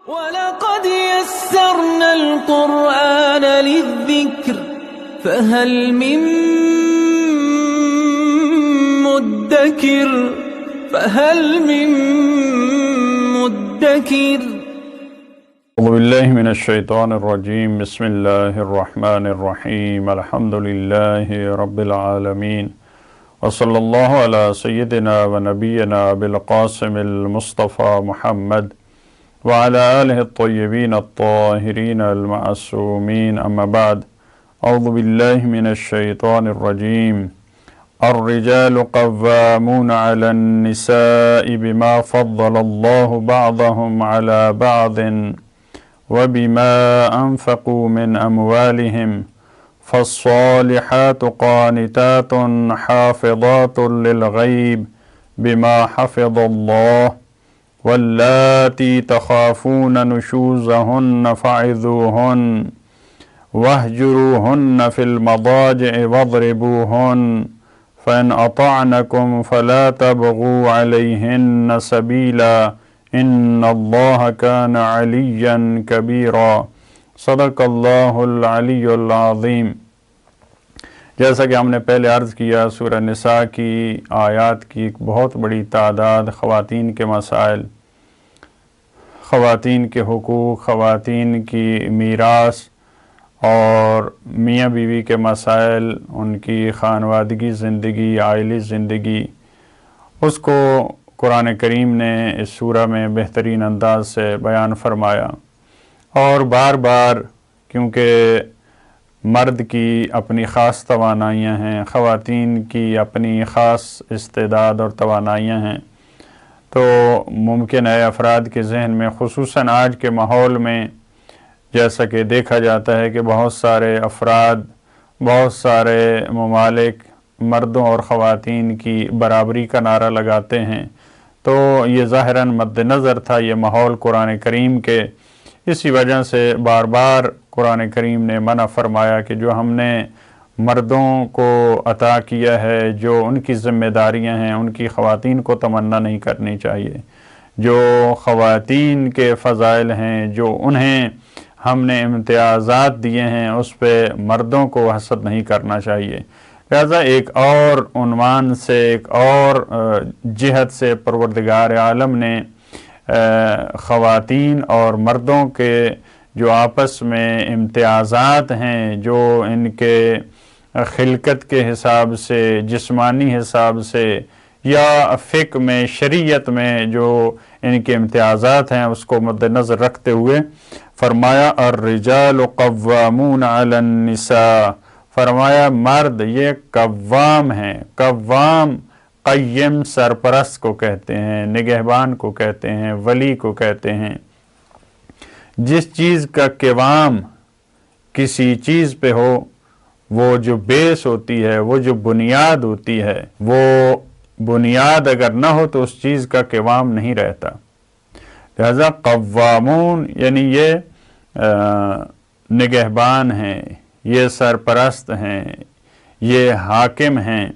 وَلَقَدْ يَسَّرْنَا الْقُرْآنَ لِلذِّكْرِ فَهَلْ مِن مُّدَّكِرٍ أعوذ بالله من الشيطان الرجيم بسم الله الرحمن الرحيم الحمد لله رب العالمين وصلى الله على سيدنا ونبينا بالقاسم المصطفى محمد وعلى آله الطيبين الطاهرين المعصومين أما بعد أعوذ بالله من الشيطان الرجيم الرجال قوامون على النساء بما فضل الله بعضهم على بعض وبما أنفقوا من أموالهم فالصالحات قانتات حافظات للغيب بما حفظ الله واللاتي تخافون نشوزهن فعظوهن واهجروهن في المضاجع واضربوهن فإن أطعنكم فلا تبغوا عليهن سبيلا إن الله كان عليا كبيرا صدق اللہ العلی العظیم۔ جیسا کہ ہم نے پہلے عرض کیا، سورہ نساء کی آیات کی ایک بہت بڑی تعداد خواتین کے مسائل، خواتین کے حقوق، خواتین کی میراث اور میاں بیوی کے مسائل، ان کی خانوادگی زندگی، عائلی زندگی، اس کو قرآن کریم نے اس سورہ میں بہترین انداز سے بیان فرمایا۔ اور بار بار، کیونکہ مرد کی اپنی خاص توانائیاں ہیں، خواتین کی اپنی خاص استعداد اور توانائیاں ہیں، تو ممکن ہے افراد کے ذہن میں، خصوصاً آج کے ماحول میں، جیسا کہ دیکھا جاتا ہے کہ بہت سارے افراد، بہت سارے ممالک مردوں اور خواتین کی برابری کا نعرہ لگاتے ہیں، تو یہ ظاہراً مد نظر تھا یہ ماحول قرآن کریم کے، اسی وجہ سے بار بار قرآن کریم نے منع فرمایا کہ جو ہم نے مردوں کو عطا کیا ہے، جو ان کی ذمہ داریاں ہیں، ان کی خواتین کو تمنا نہیں کرنی چاہیے، جو خواتین کے فضائل ہیں، جو انہیں ہم نے امتیازات دیے ہیں، اس پہ مردوں کو حسد نہیں کرنا چاہیے۔ لہذا ایک اور عنوان سے، ایک اور جہت سے پروردگار عالم نے خواتین اور مردوں کے جو آپس میں امتیازات ہیں، جو ان کے خلقت کے حساب سے، جسمانی حساب سے، یا فقہ میں، شریعت میں جو ان کے امتیازات ہیں، اس کو مد نظر رکھتے ہوئے فرمایا الرجال قوامون علی النساء، فرمایا مرد یہ قوام ہیں۔ قوام، قیم سرپرست کو کہتے ہیں، نگہبان کو کہتے ہیں، ولی کو کہتے ہیں۔ جس چیز کا قوام کسی چیز پہ ہو، وہ جو بیس ہوتی ہے، وہ جو بنیاد ہوتی ہے، وہ بنیاد اگر نہ ہو تو اس چیز کا قوام نہیں رہتا۔ لہذا قوامون یعنی یہ نگہبان ہیں، یہ سرپرست ہیں، یہ حاکم ہیں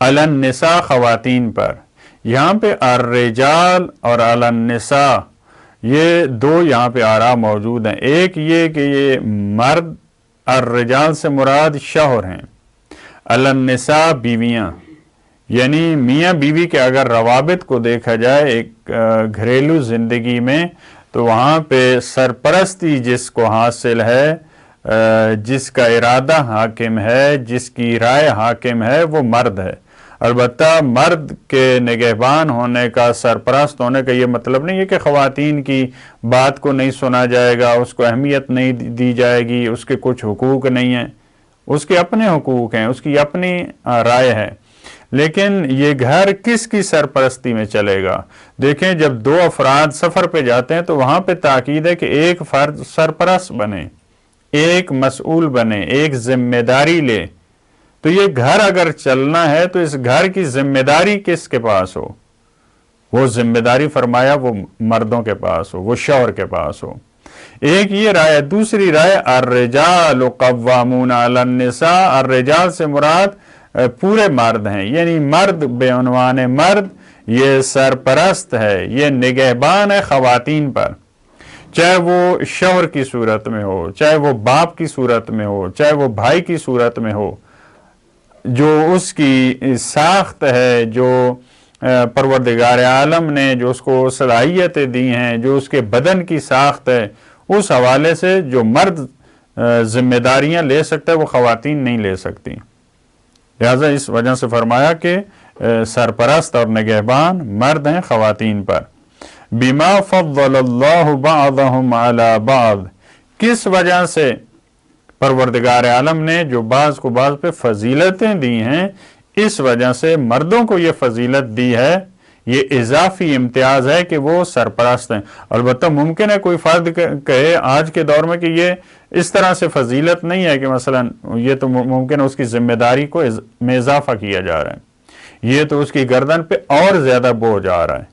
علی النساء، خواتین پر۔ یہاں پہ الرجال اور علی النساء، یہ دو یہاں پہ آراء موجود ہیں۔ ایک یہ کہ یہ مرد، الرجال سے مراد شوہر ہیں، علی النساء بیویاں، یعنی میاں بیوی کے اگر روابط کو دیکھا جائے ایک گھریلو زندگی میں، تو وہاں پہ سرپرستی جس کو حاصل ہے، جس کا ارادہ حاکم ہے، جس کی رائے حاکم ہے، وہ مرد ہے۔ البتہ مرد کے نگہبان ہونے کا، سرپرست ہونے کا یہ مطلب نہیں ہے کہ خواتین کی بات کو نہیں سنا جائے گا، اس کو اہمیت نہیں دی جائے گی، اس کے کچھ حقوق نہیں ہیں، اس کے اپنے حقوق ہیں، اس کی اپنی رائے ہے۔ لیکن یہ گھر کس کی سرپرستی میں چلے گا؟ دیکھیں، جب دو افراد سفر پہ جاتے ہیں تو وہاں پہ تاکید ہے کہ ایک فرد سرپرست بنے، ایک مسئول بنے، ایک ذمہ داری لے۔ تو یہ گھر اگر چلنا ہے تو اس گھر کی ذمہ داری کس کے پاس ہو؟ وہ ذمہ داری فرمایا وہ مردوں کے پاس ہو، وہ شوہر کے پاس ہو۔ ایک یہ رائے۔ دوسری رائے الرجال قوامون علی النساء، الرجال سے مراد پورے مرد ہیں، یعنی مرد بے عنوان مرد، یہ سرپرست ہے، یہ نگہبان ہے خواتین پر، چاہے وہ شوہر کی صورت میں ہو، چاہے وہ باپ کی صورت میں ہو، چاہے وہ بھائی کی صورت میں ہو، جو اس کی ساخت ہے، جو پروردگار عالم نے جو اس کو صلاحیتیں دی ہیں، جو اس کے بدن کی ساخت ہے، اس حوالے سے جو مرد ذمہ داریاں لے سکتا ہے وہ خواتین نہیں لے سکتی۔ لہذا اس وجہ سے فرمایا کہ سرپرست اور نگہبان مرد ہیں خواتین پر۔ بما فضل اللہ بعضهم علی بعض، کس وجہ سے پروردگار عالم نے جو بعض کو بعض پہ فضیلتیں دی ہیں، اس وجہ سے مردوں کو یہ فضیلت دی ہے، یہ اضافی امتیاز ہے کہ وہ سرپرست ہیں۔ البتہ ممکن ہے کوئی فرد کہے آج کے دور میں کہ یہ اس طرح سے فضیلت نہیں ہے، کہ مثلا یہ تو ممکن ہے اس کی ذمہ داری کو میں اضافہ کیا جا رہا ہے، یہ تو اس کی گردن پہ اور زیادہ بوجھ آ رہا ہے،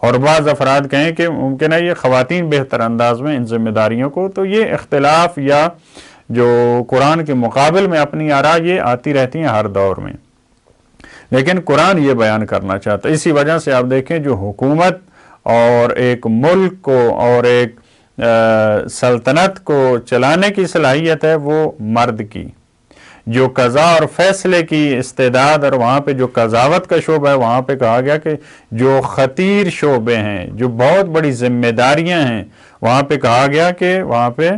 اور بعض افراد کہیں کہ ممکن ہے یہ خواتین بہتر انداز میں ان ذمہ داریوں کو، تو یہ اختلاف یا جو قرآن کے مقابل میں اپنی آراء یہ آتی رہتی ہیں ہر دور میں، لیکن قرآن یہ بیان کرنا چاہتا ہے۔ اسی وجہ سے آپ دیکھیں جو حکومت اور ایک ملک کو اور ایک سلطنت کو چلانے کی صلاحیت ہے وہ مرد کی، جو قضا اور فیصلے کی استعداد، اور وہاں پہ جو قضاوت کا شعبہ ہے وہاں پہ کہا گیا کہ جو خطیر شعبے ہیں، جو بہت بڑی ذمہ داریاں ہیں، وہاں پہ کہا گیا کہ وہاں پہ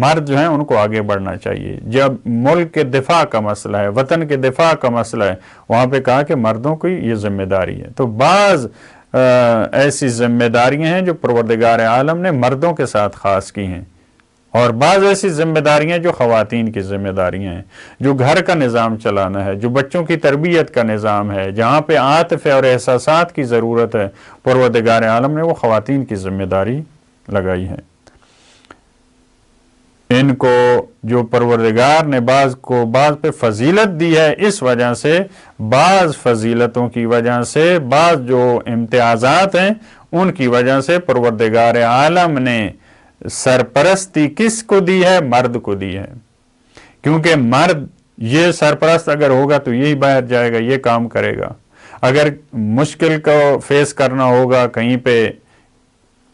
مرد جو ہیں ان کو آگے بڑھنا چاہیے۔ جب ملک کے دفاع کا مسئلہ ہے، وطن کے دفاع کا مسئلہ ہے، وہاں پہ کہا کہ مردوں کی یہ ذمہ داری ہے۔ تو بعض ایسی ذمہ داریاں ہیں جو پروردگار عالم نے مردوں کے ساتھ خاص کی ہیں، اور بعض ایسی ذمہ داریاں جو خواتین کی ذمہ داریاں ہیں، جو گھر کا نظام چلانا ہے، جو بچوں کی تربیت کا نظام ہے، جہاں پہ عاطفے اور احساسات کی ضرورت ہے، پروردگار عالم نے وہ خواتین کی ذمہ داری لگائی ہے۔ ان کو جو پروردگار نے بعض کو بعض پہ فضیلت دی ہے، اس وجہ سے بعض فضیلتوں کی وجہ سے، بعض جو امتیازات ہیں ان کی وجہ سے پروردگار عالم نے سرپرستی کس کو دی ہے؟ مرد کو دی ہے، کیونکہ مرد یہ سرپرست اگر ہوگا تو یہی باہر جائے گا، یہ کام کرے گا۔ اگر مشکل کو فیس کرنا ہوگا، کہیں پہ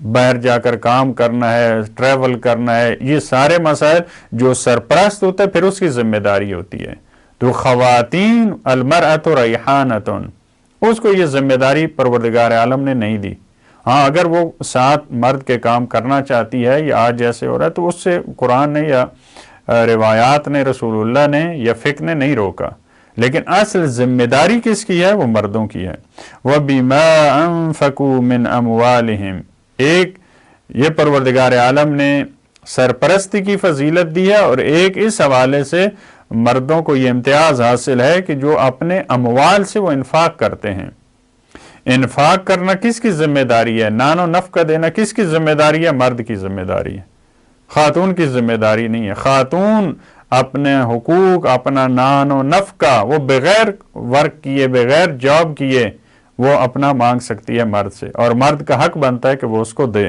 باہر جا کر کام کرنا ہے، ٹریول کرنا ہے، یہ سارے مسائل جو سرپرست ہوتا ہے پھر اس کی ذمہ داری ہوتی ہے۔ تو خواتین المرأۃ ریحانۃ، اس کو یہ ذمہ داری پروردگار عالم نے نہیں دی۔ ہاں اگر وہ ساتھ مرد کے کام کرنا چاہتی ہے یا آج جیسے ہو رہا ہے تو اس سے قرآن نے یا روایات نے، رسول اللہ نے یا فقہ نے نہیں روکا، لیکن اصل ذمہ داری کس کی ہے؟ وہ مردوں کی ہے۔ وَبِمَا أَنفَقُوا مِنْ أَمْوَالِهِمْ، ایک یہ پروردگار عالم نے سرپرستی کی فضیلت دی ہے، اور ایک اس حوالے سے مردوں کو یہ امتیاز حاصل ہے کہ جو اپنے اموال سے وہ انفاق کرتے ہیں۔ انفاق کرنا کس کی ذمہ داری ہے؟ نان و نفقہ دینا کس کی ذمہ داری ہے؟ مرد کی ذمہ داری ہے، خاتون کی ذمہ داری نہیں ہے۔ خاتون اپنے حقوق، اپنا نان و نفقہ وہ بغیر ورک کیے، بغیر جاب کیے وہ اپنا مانگ سکتی ہے مرد سے، اور مرد کا حق بنتا ہے کہ وہ اس کو دے۔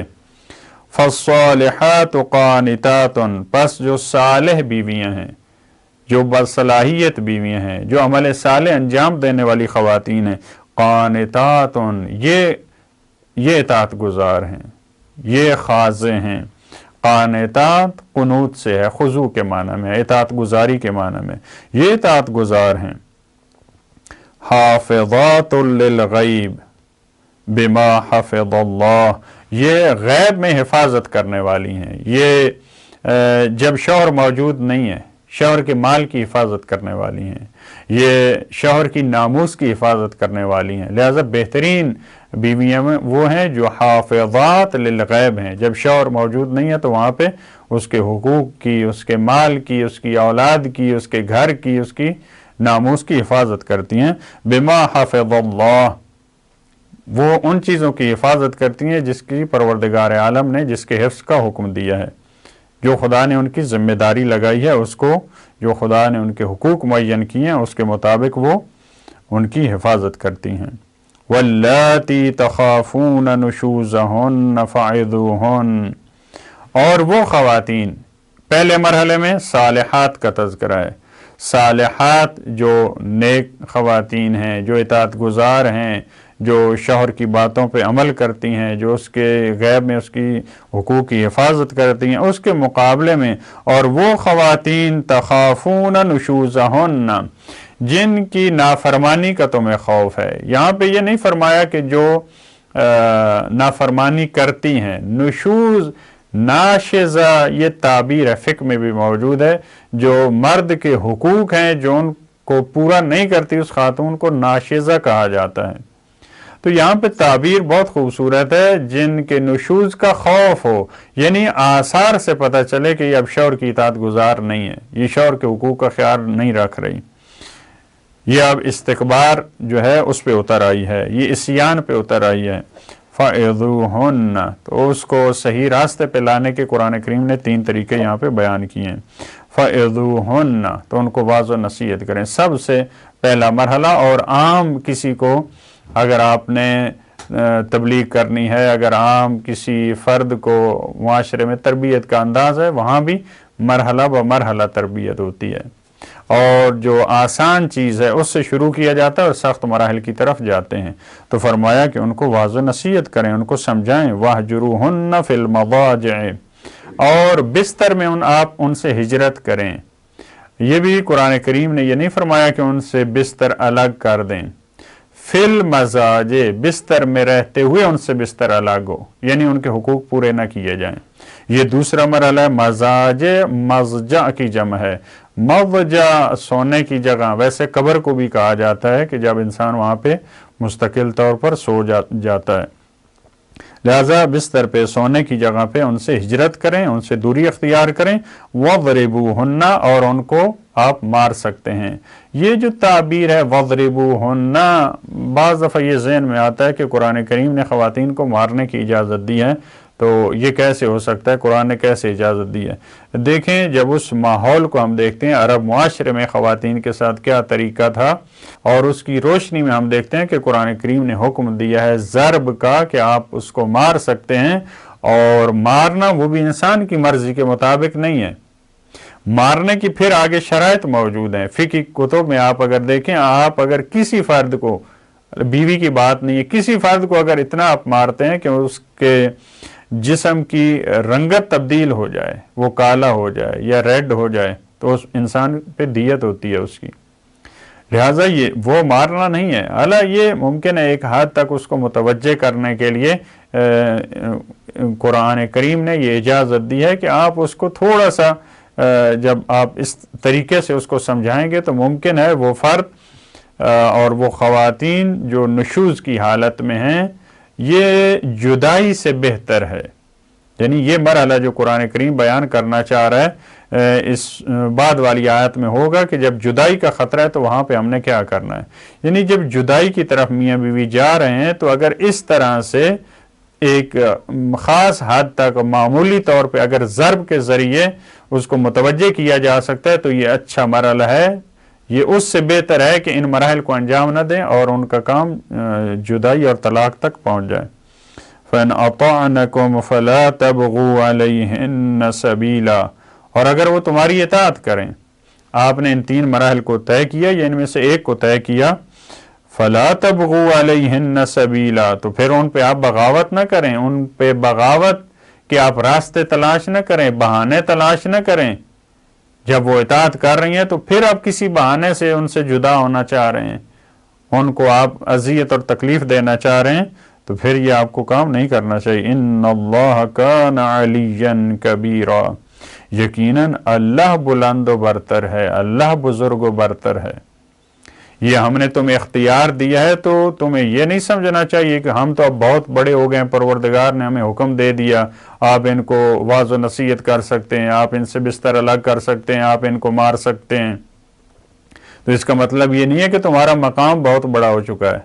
فالصالحات قانتات، پس جو صالح بیویاں ہیں، جو باصلاحیت بیویاں ہیں، جو عمل صالح انجام دینے والی خواتین ہیں، قانتات یہ اطاعت گزار ہیں، یہ خاضع ہیں۔ قانتات قنوت سے ہے، خضوع کے معنی میں، اطاعت گزاری کے معنی میں، یہ اطاعت گزار ہیں۔ حافظات للغیب بما حفظ اللہ، یہ غیب میں حفاظت کرنے والی ہیں، یہ جب شوہر موجود نہیں ہے شوہر کے مال کی حفاظت کرنے والی ہیں، یہ شوہر کی ناموس کی حفاظت کرنے والی ہیں۔ لہذا بہترین بیویاں وہ ہیں جو حافظات للغیب ہیں، جب شوہر موجود نہیں ہے تو وہاں پہ اس کے حقوق کی، اس کے مال کی، اس کی اولاد کی، اس کے گھر کی، اس کی ناموس کی حفاظت کرتی ہیں۔ بما حفظ اللہ، وہ ان چیزوں کی حفاظت کرتی ہیں جس کی پروردگار عالم نے جس کے حفظ کا حکم دیا ہے، جو خدا نے ان کی ذمہ داری لگائی ہے، اس کو جو خدا نے ان کے حقوق معین کیے ہیں اس کے مطابق وہ ان کی حفاظت کرتی ہیں۔ واللاتی تخافون نشوزہن فعظوہن، اور وہ خواتین، پہلے مرحلے میں صالحات کا تذکرہ ہے، صالحات جو نیک خواتین ہیں، جو اطاعت گزار ہیں، جو شوہر کی باتوں پہ عمل کرتی ہیں، جو اس کے غیب میں اس کی حقوق کی حفاظت کرتی ہیں، اس کے مقابلے میں اور وہ خواتین تخافون نشوزہن، جن کی نافرمانی کا تمہیں خوف ہے۔ یہاں پہ یہ نہیں فرمایا کہ جو نافرمانی کرتی ہیں۔ نشوز ناشزہ یہ تعبیر ہے، فقہ میں بھی موجود ہے، جو مرد کے حقوق ہیں جو ان کو پورا نہیں کرتی اس خاتون کو ناشزہ کہا جاتا ہے۔ تو یہاں پہ تعبیر بہت خوبصورت ہے، جن کے نشوز کا خوف ہو، یعنی آثار سے پتہ چلے کہ یہ اب شوہر کی اطاعت گزار نہیں ہے، یہ شوہر کے حقوق کا خیال نہیں رکھ رہی، یہ اب استکبار جو ہے اس پہ اتر آئی ہے، یہ عصیان پہ اتر آئی ہے۔ فَعِظُوهُنَّ، تو اس کو صحیح راستے پہ لانے کے قرآن کریم نے 3 طریقے یہاں پہ بیان کیے ہیں۔ فَعِظُوهُنَّ، تو ان کو واضح نصیحت کریں، سب سے پہلا مرحلہ۔ اور عام کسی کو اگر آپ نے تبلیغ کرنی ہے، اگر عام کسی فرد کو معاشرے میں تربیت کا انداز ہے، وہاں بھی مرحلہ بہ مرحلہ تربیت ہوتی ہے، اور جو آسان چیز ہے اس سے شروع کیا جاتا ہے اور سخت مراحل کی طرف جاتے ہیں۔ تو فرمایا کہ ان کو واضح نصیحت کریں، ان کو سمجھائیں۔ وَاهْجُرُوهُنَّ فِي الْمَضَاجِعِ، اور بستر میں آپ ان سے ہجرت کریں۔ یہ بھی قرآن کریم نے یہ نہیں فرمایا کہ ان سے بستر الگ کر دیں، فی المضاج، بستر میں رہتے ہوئے ان سے بستر الگ ہو، یعنی ان کے حقوق پورے نہ کیے جائیں۔ یہ دوسرا مرحلہ ہے۔ مضاج مضجع کی جمع ہے، مضجع سونے کی جگہ، ویسے قبر کو بھی کہا جاتا ہے کہ جب انسان وہاں پہ مستقل طور پر سو جاتا ہے، لہذا بستر پہ سونے کی جگہ پہ ان سے ہجرت کریں، ان سے دوری اختیار کریں۔ وَضْرِبُوهُنَّ، اور ان کو آپ مار سکتے ہیں۔ یہ جو تعبیر ہے وَضْرِبُوهُنَّ، بعض دفعہ یہ ذہن میں آتا ہے کہ قرآن کریم نے خواتین کو مارنے کی اجازت دی ہے، تو یہ کیسے ہو سکتا ہے، قرآن نے کیسے اجازت دی ہے؟ دیکھیں جب اس ماحول کو ہم دیکھتے ہیں، عرب معاشرے میں خواتین کے ساتھ کیا طریقہ تھا، اور اس کی روشنی میں ہم دیکھتے ہیں کہ قرآن کریم نے حکم دیا ہے ضرب کا، کہ آپ اس کو مار سکتے ہیں، اور مارنا وہ بھی انسان کی مرضی کے مطابق نہیں ہے، مارنے کی پھر آگے شرائط موجود ہیں۔ فقہ کتب میں آپ اگر دیکھیں، آپ اگر کسی فرد کو، بیوی کی بات نہیں ہے، کسی فرد کو اگر اتنا آپ مارتے ہیں کہ اس کے جسم کی رنگت تبدیل ہو جائے، وہ کالا ہو جائے یا ریڈ ہو جائے، تو اس انسان پہ دیت ہوتی ہے اس کی، لہٰذا یہ وہ مارنا نہیں ہے۔ حالانکہ یہ ممکن ہے ایک حد تک اس کو متوجہ کرنے کے لیے قرآن کریم نے یہ اجازت دی ہے کہ آپ اس کو تھوڑا سا جب آپ اس طریقے سے اس کو سمجھائیں گے تو ممکن ہے وہ فرد اور وہ خواتین جو نشوز کی حالت میں ہیں، یہ جدائی سے بہتر ہے۔ یعنی یہ مرحلہ جو قرآن کریم بیان کرنا چاہ رہا ہے اس بعد والی آیت میں ہوگا کہ جب جدائی کا خطرہ ہے تو وہاں پہ ہم نے کیا کرنا ہے۔ یعنی جب جدائی کی طرف میاں بیوی جا رہے ہیں، تو اگر اس طرح سے ایک خاص حد تک معمولی طور پہ اگر ضرب کے ذریعے اس کو متوجہ کیا جا سکتا ہے تو یہ اچھا مرحلہ ہے۔ یہ اس سے بہتر ہے کہ ان مراحل کو انجام نہ دیں اور ان کا کام جدائی اور طلاق تک پہنچ جائے۔ فَإِنْ أَطَعْنَكُمْ فَلَا تَبْغُوا عَلَيْهِنَّ سَبِيلًا، اور اگر وہ تمہاری اطاعت کریں، آپ نے ان 3 مراحل کو طے کیا یا ان میں سے ایک کو طے کیا، فَلَا تَبْغُوا عَلَيْهِنَّ سَبِيلًا، تو پھر ان پہ آپ بغاوت نہ کریں، ان پہ بغاوت کہ آپ راستے تلاش نہ کریں، بہانے تلاش نہ کریں۔ جب وہ اطاعت کر رہی ہیں تو پھر آپ کسی بہانے سے ان سے جدا ہونا چاہ رہے ہیں، ان کو آپ اذیت اور تکلیف دینا چاہ رہے ہیں، تو پھر یہ آپ کو کام نہیں کرنا چاہیے۔ ان اللہ کان علیا کبیرا، یقیناً اللہ بلند و برتر ہے، اللہ بزرگ و برتر ہے۔ یہ ہم نے تمہیں اختیار دیا ہے، تو تمہیں یہ نہیں سمجھنا چاہیے کہ ہم تو اب بہت بڑے ہو گئے ہیں، پروردگار نے ہمیں حکم دے دیا، آپ ان کو واضح نصیحت کر سکتے ہیں، آپ ان سے بستر الگ کر سکتے ہیں، آپ ان کو مار سکتے ہیں۔ تو اس کا مطلب یہ نہیں ہے کہ تمہارا مقام بہت بڑا ہو چکا ہے۔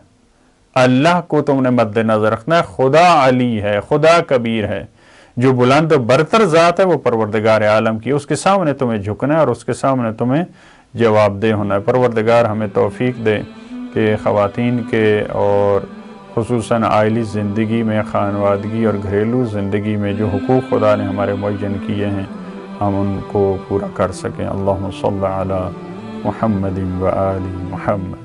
اللہ کو تم نے مد نظر رکھنا ہے، خدا علی ہے، خدا کبیر ہے، جو بلند و برتر ذات ہے وہ پروردگار عالم کی، اس کے سامنے تمہیں جھکنا ہے اور اس کے سامنے تمہیں جواب دہ ہونا ہے۔ پروردگار ہمیں توفیق دے کہ خواتین کے اور خصوصاً عائلی زندگی میں، خانوادگی اور گھریلو زندگی میں جو حقوق خدا نے ہمارے معین کیے ہیں، ہم ان کو پورا کر سکیں۔ اللہم صلی علی محمد و آل محمد.